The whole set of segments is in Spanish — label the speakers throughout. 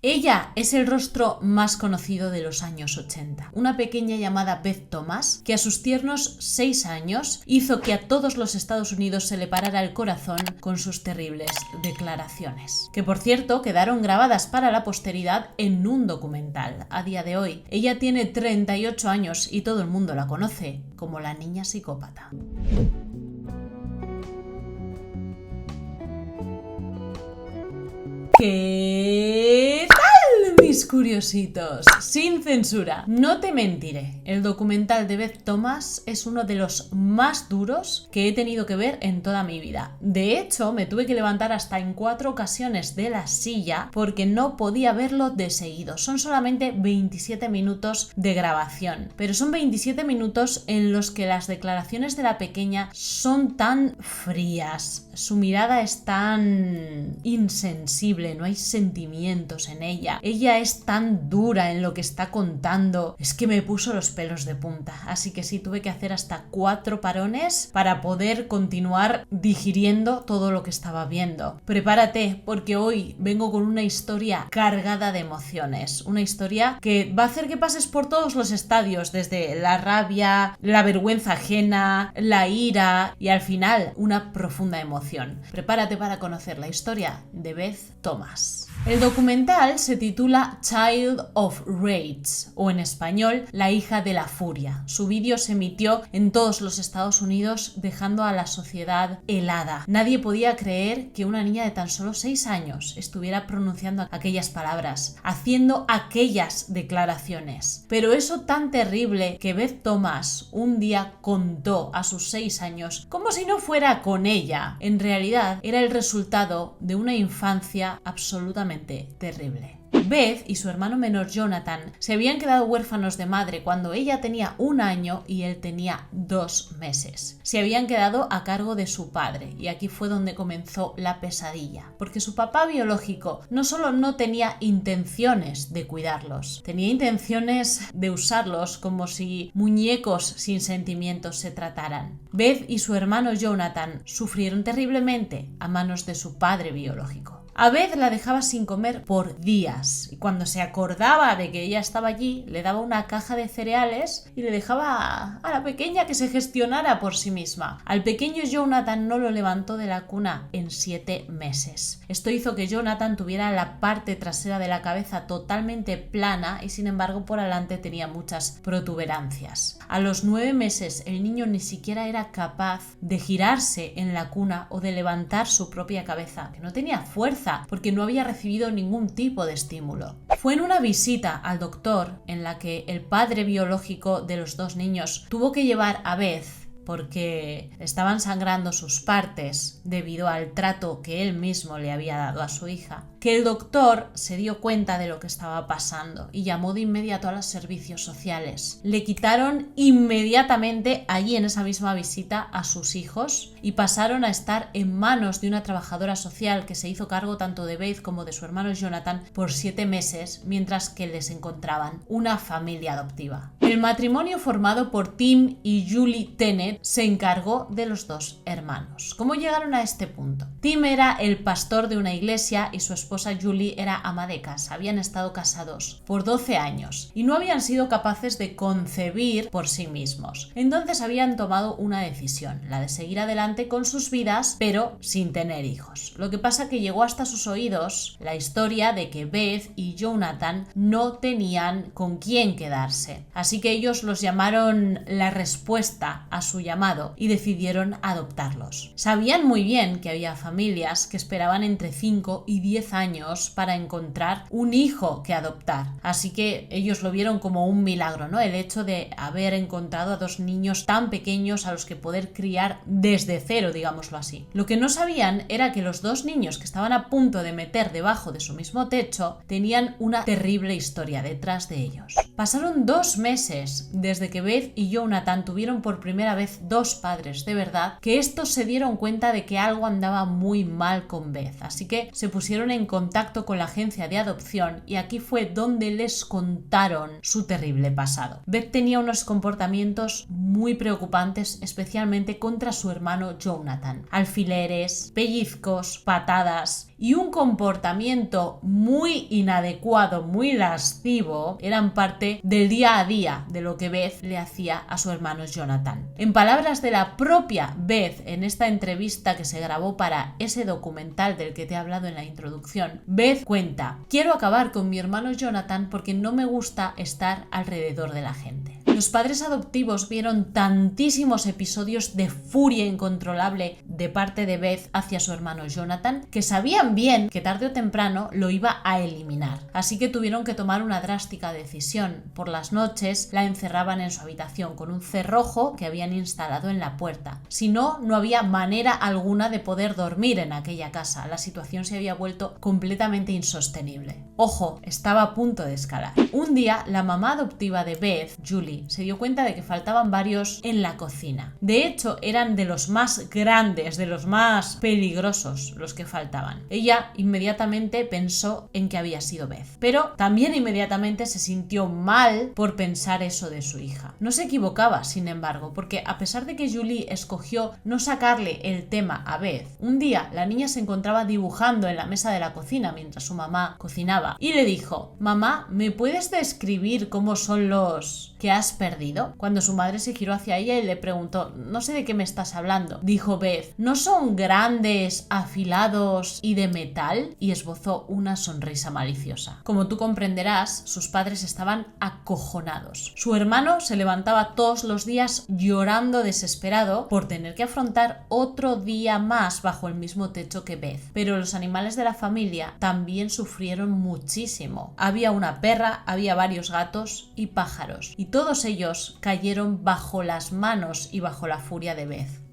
Speaker 1: Ella es el rostro más conocido de los años 80. Una pequeña llamada Beth Thomas, que a sus tiernos 6 años hizo que a todos los Estados Unidos se le parara el corazón con sus terribles declaraciones. Que por cierto, quedaron grabadas para la posteridad en un documental. A día de hoy, ella tiene 38 años y todo el mundo la conoce como la niña psicópata. ¿Qué tal, mis curiositos? Sin censura. No te mentiré, el documental de Beth Thomas es uno de los más duros que he tenido que ver en toda mi vida. De hecho, me tuve que levantar hasta en 4 ocasiones de la silla porque no podía verlo de seguido. Son solamente 27 minutos de grabación, pero son 27 minutos en los que las declaraciones de la pequeña son tan frías, su mirada es tan insensible, no hay sentimientos en ella. Ella es tan dura en lo que está contando. Es que me puso los pelos de punta. Así que sí, tuve que hacer hasta 4 parones para poder continuar digiriendo todo lo que estaba viendo. Prepárate, porque hoy vengo con una historia cargada de emociones. Una historia que va a hacer que pases por todos los estadios, desde la rabia, la vergüenza ajena, la ira y al final una profunda emoción. Prepárate para conocer la historia de Beth Thomas. El documental se titula Child of Rage, o en español, La hija de la furia. Su vídeo se emitió en todos los Estados Unidos, dejando a la sociedad helada. Nadie podía creer que una niña de tan solo 6 años estuviera pronunciando aquellas palabras, haciendo aquellas declaraciones. Pero eso tan terrible que Beth Thomas un día contó a sus 6 años, como si no fuera con ella, en realidad era el resultado de una infancia absolutamente terrible. Beth y su hermano menor Jonathan se habían quedado huérfanos de madre cuando ella tenía 1 año y él tenía 2 meses. Se habían quedado a cargo de su padre y aquí fue donde comenzó la pesadilla, porque su papá biológico no solo no tenía intenciones de cuidarlos, tenía intenciones de usarlos como si muñecos sin sentimientos se trataran. Beth y su hermano Jonathan sufrieron terriblemente a manos de su padre biológico. A Beth la dejaba sin comer por días y cuando se acordaba de que ella estaba allí le daba una caja de cereales y le dejaba a la pequeña que se gestionara por sí misma. Al pequeño Jonathan no lo levantó de la cuna en 7 meses. Esto hizo que Jonathan tuviera la parte trasera de la cabeza totalmente plana y sin embargo por delante tenía muchas protuberancias. A los 9 meses el niño ni siquiera era capaz de girarse en la cuna o de levantar su propia cabeza, que no tenía fuerza porque no había recibido ningún tipo de estímulo. Fue en una visita al doctor en la que el padre biológico de los 2 niños tuvo que llevar a Beth porque estaban sangrando sus partes debido al trato que él mismo le había dado a su hija, que el doctor se dio cuenta de lo que estaba pasando y llamó de inmediato a los servicios sociales. Le quitaron inmediatamente allí en esa misma visita a sus hijos y pasaron a estar en manos de una trabajadora social que se hizo cargo tanto de Beth como de su hermano Jonathan por 7 meses mientras que les encontraban una familia adoptiva. El matrimonio formado por Tim y Julie Tennant se encargó de los 2 hermanos. ¿Cómo llegaron a este punto? Tim era el pastor de una iglesia y su esposa Julie era ama de casa. Habían estado casados por 12 años y no habían sido capaces de concebir por sí mismos. Entonces habían tomado una decisión, la de seguir adelante con sus vidas, pero sin tener hijos. Lo que pasa que llegó hasta sus oídos la historia de que Beth y Jonathan no tenían con quién quedarse. Así que ellos los llamaron la respuesta a su llamado y decidieron adoptarlos. Sabían muy bien que había familias que esperaban entre 5 y 10 años para encontrar un hijo que adoptar. Así que ellos lo vieron como un milagro, ¿no? El hecho de haber encontrado a 2 niños tan pequeños a los que poder criar desde cero, digámoslo así. Lo que no sabían era que los 2 niños que estaban a punto de meter debajo de su mismo techo tenían una terrible historia detrás de ellos. Pasaron 2 meses desde que Beth y Jonathan tuvieron por primera vez vez 2 padres de verdad, que estos se dieron cuenta de que algo andaba muy mal con Beth, así que se pusieron en contacto con la agencia de adopción y aquí fue donde les contaron su terrible pasado. Beth tenía unos comportamientos muy preocupantes, especialmente contra su hermano Jonathan. Alfileres, pellizcos, patadas y un comportamiento muy inadecuado, muy lascivo, eran parte del día a día de lo que Beth le hacía a su hermano Jonathan. En palabras de la propia Beth en esta entrevista que se grabó para ese documental del que te he hablado en la introducción, Beth cuenta: quiero acabar con mi hermano Jonathan porque no me gusta estar alrededor de la gente. Los padres adoptivos vieron tantísimos episodios de furia incontrolable de parte de Beth hacia su hermano Jonathan que sabían bien que tarde o temprano lo iba a eliminar. Así que tuvieron que tomar una drástica decisión. Por las noches la encerraban en su habitación con un cerrojo que habían instalado en la puerta. Si no, no había manera alguna de poder dormir en aquella casa. La situación se había vuelto completamente insostenible. Ojo, estaba a punto de escalar. Un día, la mamá adoptiva de Beth, Julie, se dio cuenta de que faltaban varios en la cocina. De hecho, eran de los más grandes, de los más peligrosos los que faltaban. Ella inmediatamente pensó en que había sido Beth, pero también inmediatamente se sintió mal por pensar eso de su hija. No se equivocaba, sin embargo, porque a pesar de que Julie escogió no sacarle el tema a Beth, un día la niña se encontraba dibujando en la mesa de la cocina mientras su mamá cocinaba y le dijo: mamá, ¿me puedes describir cómo son los que has perdido? Cuando su madre se giró hacia ella y le preguntó: no sé de qué me estás hablando, dijo Beth: ¿no son grandes, afilados y de metal? Y esbozó una sonrisa maliciosa. Como tú comprenderás, sus padres estaban acojonados. Su hermano se levantaba todos los días llorando desesperado por tener que afrontar otro día más bajo el mismo techo que Beth. Pero los animales de la familia también sufrieron muchísimo. Había una perra, había varios gatos y pájaros, y todos ellos cayeron bajo las manos y bajo la furia de Beth.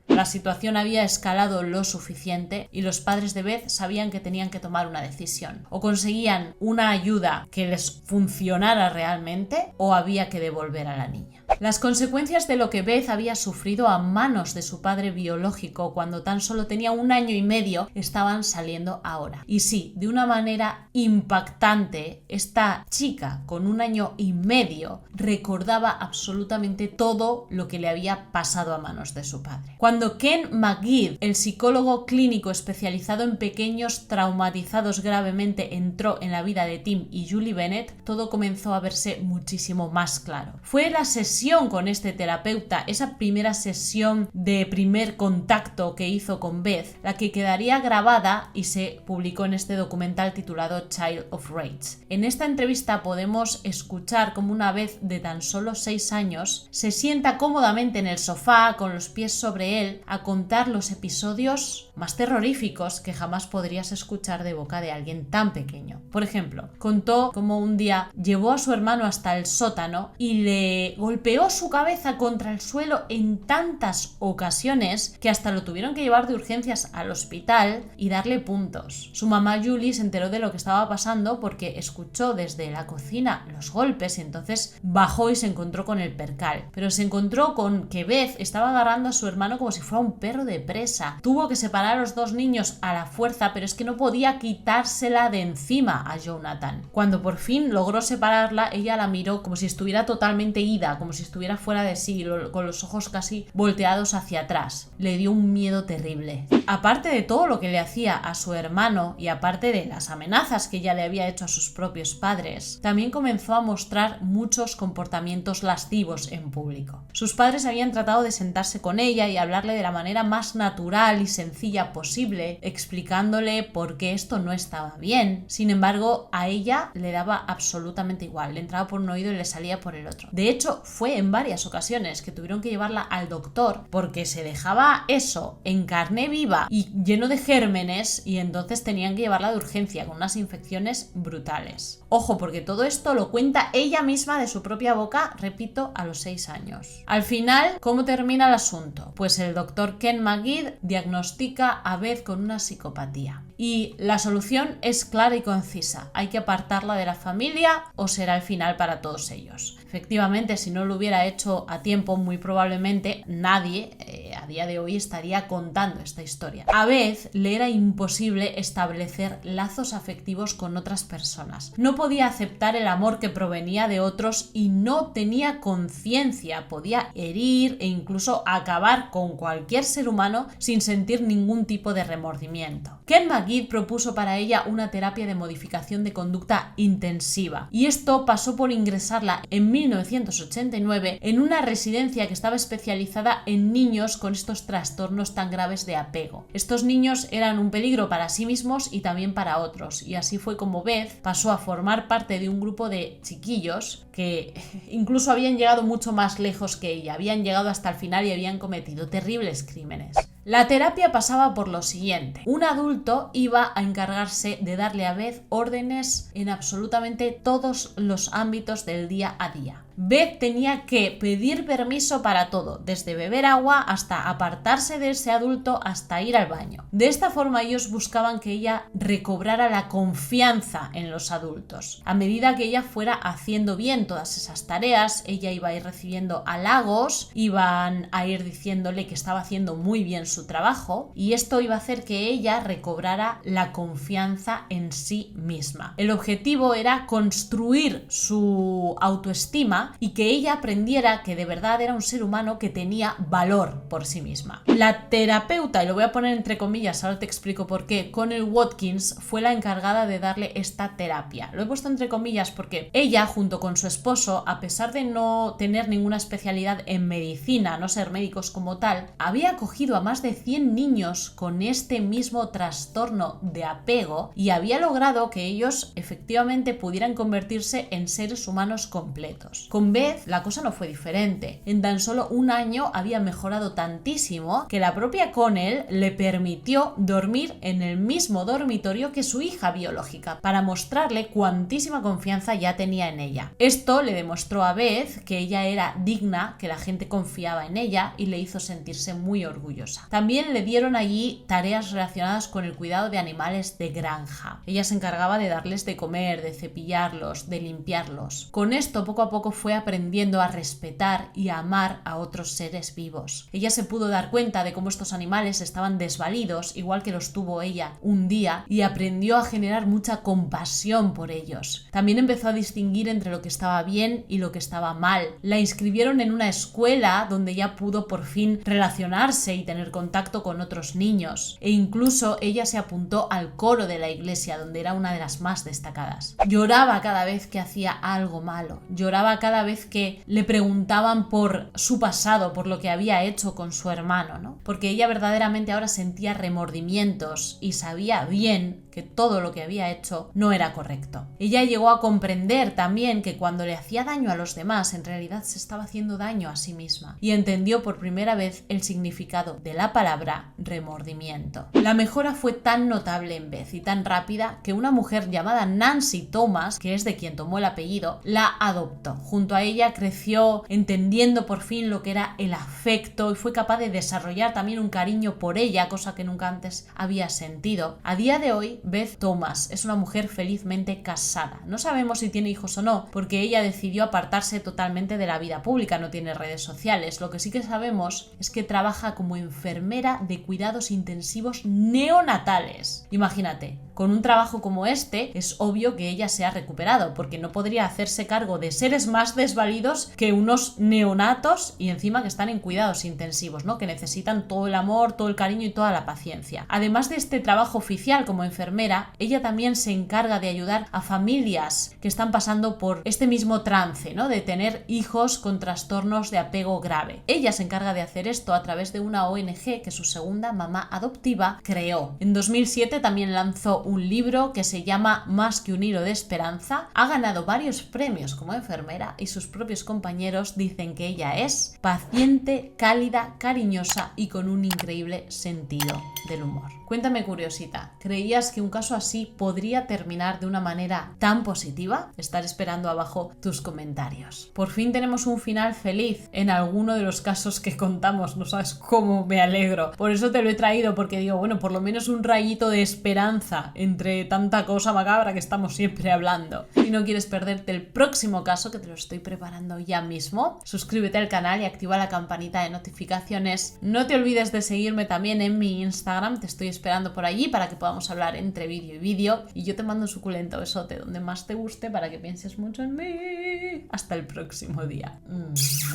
Speaker 1: La situación había escalado lo suficiente y los padres de Beth sabían que tenían que tomar una decisión. O conseguían una ayuda que les funcionara realmente o había que devolver a la niña. Las consecuencias de lo que Beth había sufrido a manos de su padre biológico cuando tan solo tenía 1 año y medio estaban saliendo ahora. Y sí, de una manera impactante, esta chica con 1 año y medio recordaba absolutamente todo lo que le había pasado a manos de su padre. Cuando Ken McGead, el psicólogo clínico especializado en pequeños traumatizados gravemente, entró en la vida de Tim y Julie Bennett, todo comenzó a verse muchísimo más claro. Fue la sesión con este terapeuta, esa primera sesión de primer contacto que hizo con Beth, la que quedaría grabada y se publicó en este documental titulado Child of Rage. En esta entrevista podemos escuchar cómo una Beth de tan solo 6 años se sienta cómodamente en el sofá con los pies sobre él a contar los episodios más terroríficos que jamás podrías escuchar de boca de alguien tan pequeño. Por ejemplo, contó cómo un día llevó a su hermano hasta el sótano y le golpeó su cabeza contra el suelo en tantas ocasiones que hasta lo tuvieron que llevar de urgencias al hospital y darle puntos. Su mamá Julie se enteró de lo que estaba pasando porque escuchó desde la cocina los golpes y entonces bajó y se encontró con el percal. Pero se encontró con que Beth estaba agarrando a su hermano como si fuera un perro de presa. Tuvo que separar a los 2 niños a la fuerza, pero es que no podía quitársela de encima a Jonathan. Cuando por fin logró separarla, ella la miró como si estuviera totalmente ida, como si estuviera fuera de sí, con los ojos casi volteados hacia atrás. Le dio un miedo terrible. Aparte de todo lo que le hacía a su hermano y aparte de las amenazas que ella le había hecho a sus propios padres, también comenzó a mostrar muchos comportamientos lascivos en público. Sus padres habían tratado de sentarse con ella y hablarle de la manera más natural y sencilla posible, explicándole por qué esto no estaba bien. Sin embargo, a ella le daba absolutamente igual. Le entraba por un oído y le salía por el otro. De hecho, fue en varias ocasiones que tuvieron que llevarla al doctor porque se dejaba eso en carne viva y lleno de gérmenes y entonces tenían que llevarla de urgencia con unas infecciones brutales. Ojo, porque todo esto lo cuenta ella misma de su propia boca, repito, a los 6 años. Al final, ¿cómo termina el asunto? Pues el doctor Ken McGead diagnostica a Beth con una psicopatía. y la solución es clara y concisa: hay que apartarla de la familia o será el final para todos ellos. Efectivamente, si no lo hubiera hecho a tiempo, muy probablemente nadie a día de hoy estaría contando esta historia. A Beth le era imposible establecer lazos afectivos con otras personas. No podía aceptar el amor que provenía de otros y no tenía conciencia. Podía herir e incluso acabar con cualquier ser humano sin sentir ningún tipo de remordimiento. Ken McGee propuso para ella una terapia de modificación de conducta intensiva, y esto pasó por ingresarla en 1989 en una residencia que estaba especializada en niños con estos trastornos tan graves de apego. Estos niños eran un peligro para sí mismos y también para otros, y así fue como Beth pasó a formar parte de un grupo de chiquillos que incluso habían llegado mucho más lejos que ella, habían llegado hasta el final y habían cometido terribles crímenes. La terapia pasaba por lo siguiente: un adulto iba a encargarse de darle a Beth órdenes en absolutamente todos los ámbitos del día a día. Beth tenía que pedir permiso para todo, desde beber agua hasta apartarse de ese adulto hasta ir al baño. De esta forma ellos buscaban que ella recobrara la confianza en los adultos. A medida que ella fuera haciendo bien todas esas tareas, ella iba a ir recibiendo halagos, iban a ir diciéndole que estaba haciendo muy bien su trabajo, y esto iba a hacer que ella recobrara la confianza en sí misma. El objetivo era construir su autoestima y que ella aprendiera que de verdad era un ser humano que tenía valor por sí misma. La terapeuta, y lo voy a poner entre comillas, ahora te explico por qué, Connell Watkins, fue la encargada de darle esta terapia. Lo he puesto entre comillas porque ella, junto con su esposo, a pesar de no tener ninguna especialidad en medicina, no ser médicos como tal, había acogido a más de 100 niños con este mismo trastorno de apego y había logrado que ellos efectivamente pudieran convertirse en seres humanos completos. Con Beth la cosa no fue diferente. En tan solo un año había mejorado tantísimo que la propia Connell le permitió dormir en el mismo dormitorio que su hija biológica para mostrarle cuantísima confianza ya tenía en ella. Esto le demostró a Beth que ella era digna, que la gente confiaba en ella y le hizo sentirse muy orgullosa. También le dieron allí tareas relacionadas con el cuidado de animales de granja. Ella se encargaba de darles de comer, de cepillarlos, de limpiarlos. Con esto poco a poco fue aprendiendo a respetar y a amar a otros seres vivos. Ella se pudo dar cuenta de cómo estos animales estaban desvalidos, igual que los tuvo ella un día, y aprendió a generar mucha compasión por ellos. También empezó a distinguir entre lo que estaba bien y lo que estaba mal. La inscribieron en una escuela donde ya pudo por fin relacionarse y tener contacto con otros niños, e incluso ella se apuntó al coro de la iglesia, donde era una de las más destacadas. Lloraba cada vez que hacía algo malo, lloraba cada vez que le preguntaban por su pasado, por lo que había hecho con su hermano, ¿no? Porque ella verdaderamente ahora sentía remordimientos y sabía bien que todo lo que había hecho no era correcto. Ella llegó a comprender también que cuando le hacía daño a los demás, en realidad se estaba haciendo daño a sí misma, y entendió por primera vez el significado de la palabra remordimiento. La mejora fue tan notable en Beth y tan rápida que una mujer llamada Nancy Thomas, que es de quien tomó el apellido, la adoptó. Junto a ella creció entendiendo por fin lo que era el afecto y fue capaz de desarrollar también un cariño por ella, cosa que nunca antes había sentido. A día de hoy, Beth Thomas es una mujer felizmente casada. No sabemos si tiene hijos o no, porque ella decidió apartarse totalmente de la vida pública, no tiene redes sociales. Lo que sí que sabemos es que trabaja como enfermera de cuidados intensivos neonatales. Imagínate, con un trabajo como este es obvio que ella se ha recuperado, porque no podría hacerse cargo de seres más desvalidos que unos neonatos y encima que están en cuidados intensivos, ¿no? Que necesitan todo el amor, todo el cariño y toda la paciencia. Además de este trabajo oficial como enfermera, ella también se encarga de ayudar a familias que están pasando por este mismo trance, ¿no? De tener hijos con trastornos de apego grave. Ella se encarga de hacer esto a través de una ONG que su segunda mamá adoptiva creó. En 2007 también lanzó un libro que se llama Más que un hilo de esperanza, ha ganado varios premios como enfermera y sus propios compañeros dicen que ella es paciente, cálida, cariñosa y con un increíble sentido del humor. Cuéntame, curiosita, ¿creías que un caso así podría terminar de una manera tan positiva? Estaré esperando abajo tus comentarios. Por fin tenemos un final feliz en alguno de los casos que contamos, no sabes cómo me alegro. Por eso te lo he traído, porque digo, bueno, por lo menos un rayito de esperanza entre tanta cosa macabra que estamos siempre hablando. Si no quieres perderte el próximo caso, que te lo estoy preparando ya mismo, suscríbete al canal y activa la campanita de notificaciones. No te olvides de seguirme también en mi Instagram, te estoy esperando por allí para que podamos hablar entre vídeo y vídeo. Y yo te mando un suculento besote donde más te guste para que pienses mucho en mí. Hasta el próximo día.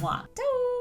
Speaker 1: ¡Mua! ¡Chao!